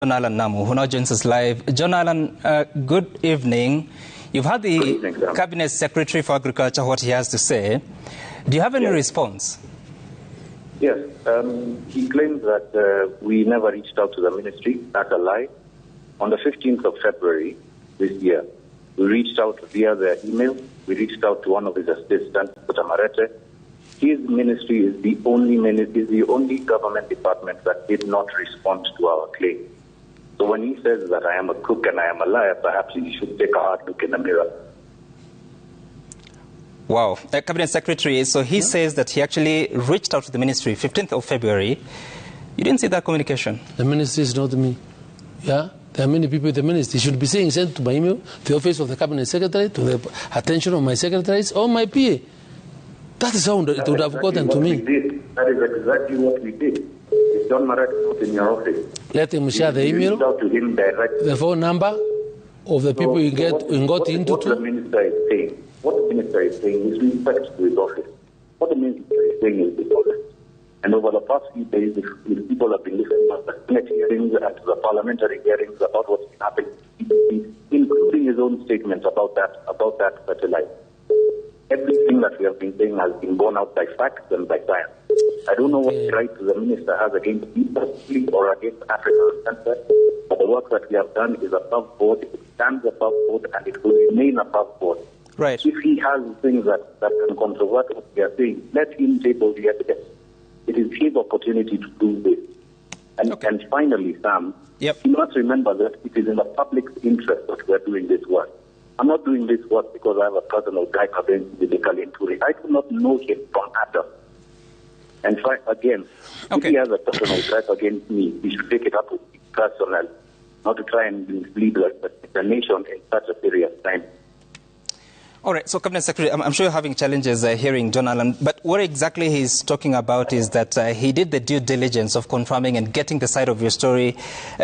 John-Allan Namu, who now joins us live. John-Allan, good evening. You've heard the Cabinet Secretary for Agriculture, what he has to say. Do you have any response? Yes. He claims that we never reached out to the ministry. That's a lie. On the 15th of February this year, we reached out via the email. We reached out to one of his assistants, Marete. His ministry is the only government department that did not respond to our claim. So when he says that I am a crook and I am a liar, perhaps he should take a hard look in the mirror. Wow. Cabinet Secretary, so he says that he actually reached out to the ministry 15th of February. You didn't see that communication? The ministry is not me. Yeah? There are many people in the ministry. He should be saying, sent to my email, the office of the Cabinet Secretary, to the attention of my secretaries or my PA. That is how it would have gotten to me. That is exactly what we did. If John Marat is not in your office, let him share the email, to him the phone number of the people you got into. What the minister is saying, is respect to his office. What the minister is saying is dishonest. And over the past few days, if people have been listening to the Senate hearings and to the parliamentary hearings about what's been happening, including his own statements about that fertilizer. Everything that we have been saying has been borne out by facts and by science. I don't know what right the minister has against me personally or against Africa Center, but the work that we have done is above board, it stands above board, and it will remain above board. Right. If he has things that can controvert what we are saying, let him table the evidence. It is his opportunity to do this. And finally, Sam, you must remember that it is in the public's interest that we are doing this work. I'm not doing this work because I have a personal gripe against Linturi. I do not know him from Adam. And again, if he has a personal gripe against me, he should take it up with me personally, not to try and mislead the nation in such a serious time. All right, so Cabinet Secretary, I'm sure you're having challenges hearing John-Allan, but what exactly he's talking about is that he did the due diligence of confirming and getting the side of your story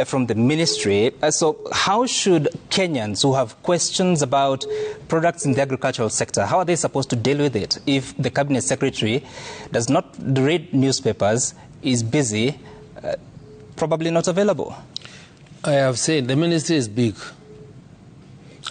from the ministry. So how should Kenyans who have questions about products in the agricultural sector, how are they supposed to deal with it if the Cabinet Secretary does not read newspapers, is busy, probably not available? I have said the ministry is big,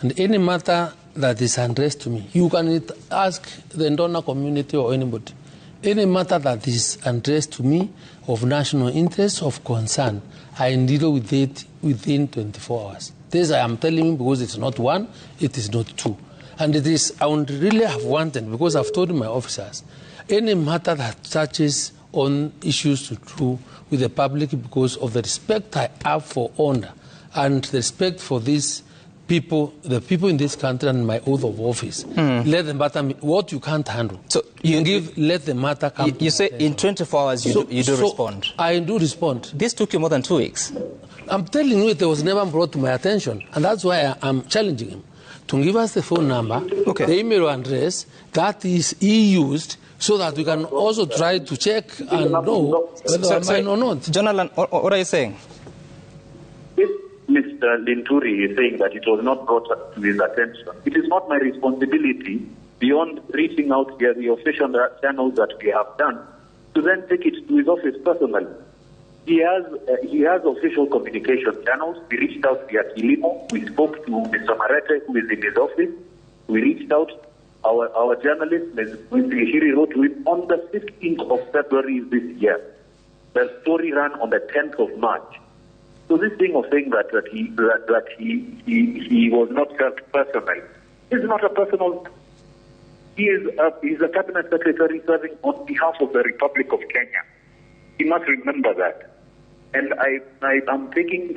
and any matter that is addressed to me, you can ask the donor community or anybody. Any matter that is addressed to me of national interest, of concern, I deal with it within 24 hours. This I am telling you because it's not one, it is not two. And it is, I would really have wanted, because I've told my officers, any matter that touches on issues to do with the public because of the respect I have for honor and the respect for this people, the people in this country and my oath of office, let the matter, what you can't handle. So let the matter come. You say in 24 hours you do respond. I do respond. This took you more than 2 weeks. I'm telling you, it was never brought to my attention, and that's why I'm challenging him to give us the phone number, the email address that is he used, so that we can also try to check and know whether I'm mine or not. John-Allan, what are you saying? Mr. Linturi is saying that it was not brought to his attention. It is not my responsibility, beyond reaching out via the official channels that we have done, to then take it to his office personally. He has official communication channels. We reached out via Kilimo. We spoke to Mr. Marete, who is in his office. We reached out. Our journalist, Ms. Hiri, wrote to him on the 15th of February this year. The story ran on the 10th of March. So this thing of saying that he was not served personally is not a personal. He's a cabinet secretary serving on behalf of the Republic of Kenya. He must remember that. And I'm taking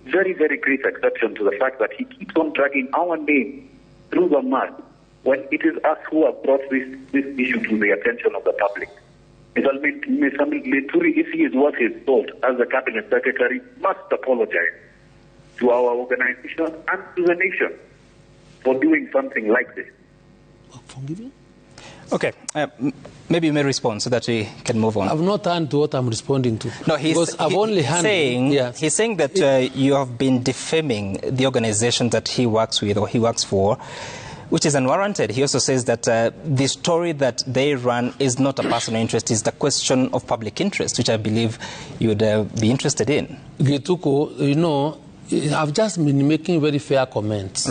very, very great exception to the fact that he keeps on dragging our name through the mud when it is us who have brought this issue to the attention of the public. Mr. Linturi, if he is worth his salt as a cabinet secretary, must apologize to our organization and to the nation for doing something like this. Okay, maybe you may respond so that we can move on. I've not heard what I'm responding to. No, he's saying that you have been defaming the organization that he works with or he works for Which is unwarranted. He also says that the story that they run is not a personal interest, it's the question of public interest, which I believe you would be interested in. Gituko, you know, I've just been making very fair comments.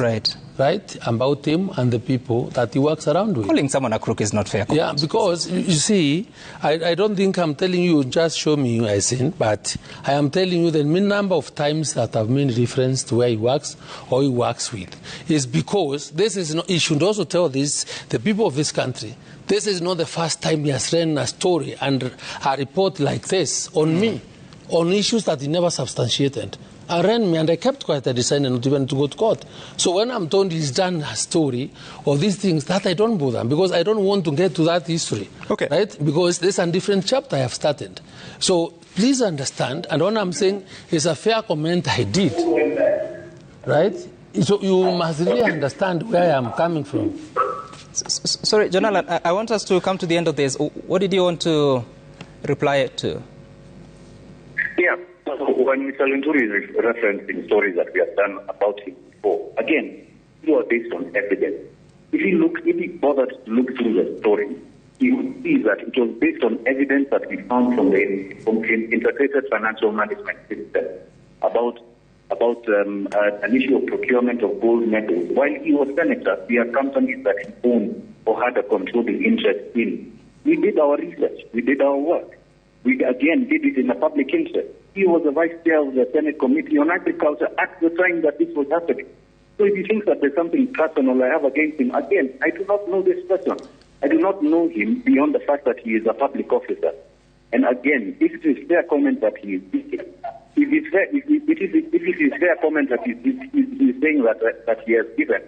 Right, about him and the people that he works around with. Calling someone a crook is not fair. Yeah, because you see, I don't think I'm telling you just show me I sin, but I am telling you the number of times that I've made reference to where he works or he works with is because this is not, he should also tell this, the people of this country, this is not the first time he has written a story and a report like this on me, on issues that he never substantiated. I ran me and I kept quiet. I decided not even to go to court. So when I'm told he's done a story of these things, that I don't bother because I don't want to get to that history. Okay. Right? Because there's a different chapter I have started. So please understand, and what I'm saying is a fair comment I did. Right? So you must really understand where I'm coming from. Sorry, John-Allan, I want us to come to the end of this. What did you want to reply to? Yeah. When Mr. Linturi is referencing stories that we have done about him before, again, these are based on evidence. If he bothered to look through the story, he would see that it was based on evidence that we found from the integrated financial management system about an issue of procurement of gold medals. While he was senator, we had companies that he owned or had a controlling interest in. We did our research. We did our work. We again did it in the public interest. He was the vice chair of the Senate Committee on Agriculture at the time that this was happening. So if he thinks that there's something personal I have against him, again, I do not know this person. I do not know him beyond the fact that he is a public officer. And again, if it is fair comment that he is speaking, if it is fair comment that he's saying that he has given,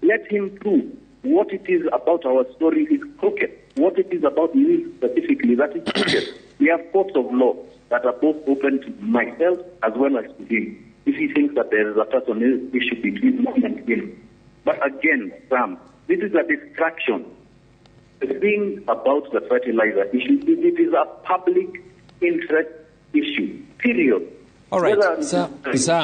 let him prove what it is about our story is crooked, what it is about me specifically that is crooked. We have courts of law that are both open to myself as well as to him, if he thinks that there is a personal issue between me and him. But again, Sam, this is a distraction. The thing about the fertilizer issue is it is a public interest issue, period. All right. Whether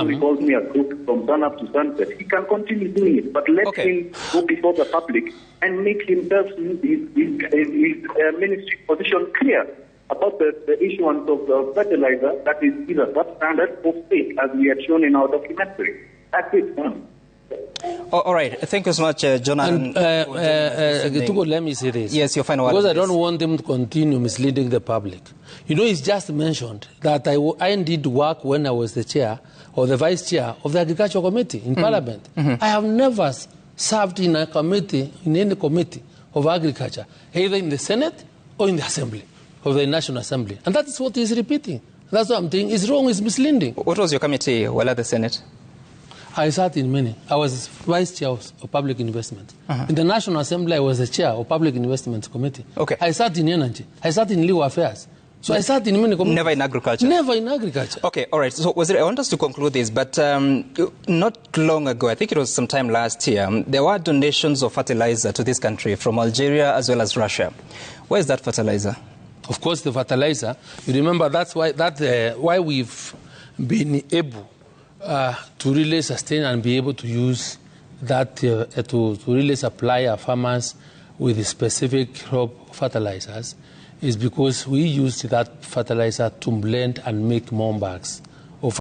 he calls me a crook from sun up to sunset, he can continue doing it, but let him go before the public and make himself his ministry position clear about the issuance of fertilizer that is either substandard or fake, as we had shown in our documentary. That's it, Sam. All right. Thank you so much, John-Allan. Let me say this. Yes, your final word. Because I don't want them to continue misleading the public. You know, it's just mentioned that I did work when I was the chair or the vice chair of the Agriculture Committee in Parliament. I have never served in a committee, in any committee of agriculture, either in the Senate or in the Assembly, of the National Assembly. And that is what he's repeating. That's what I'm saying. It's wrong, it's misleading. What was your committee while at the Senate? I sat in many. I was vice chair of public investment. In the National Assembly, I was the chair of Public Investment Committee. Okay. I sat in energy. I sat in legal affairs. So I sat in many committees. Never in agriculture? Never in agriculture. Okay, all right. So, I want us to conclude this, but not long ago, I think it was sometime last year, there were donations of fertilizer to this country from Algeria as well as Russia. Where is that fertilizer? Of course, the fertilizer. You remember that's why we've been able to really sustain and be able to use that to really supply our farmers with the specific crop fertilizers is because we used that fertilizer to blend and make more bags.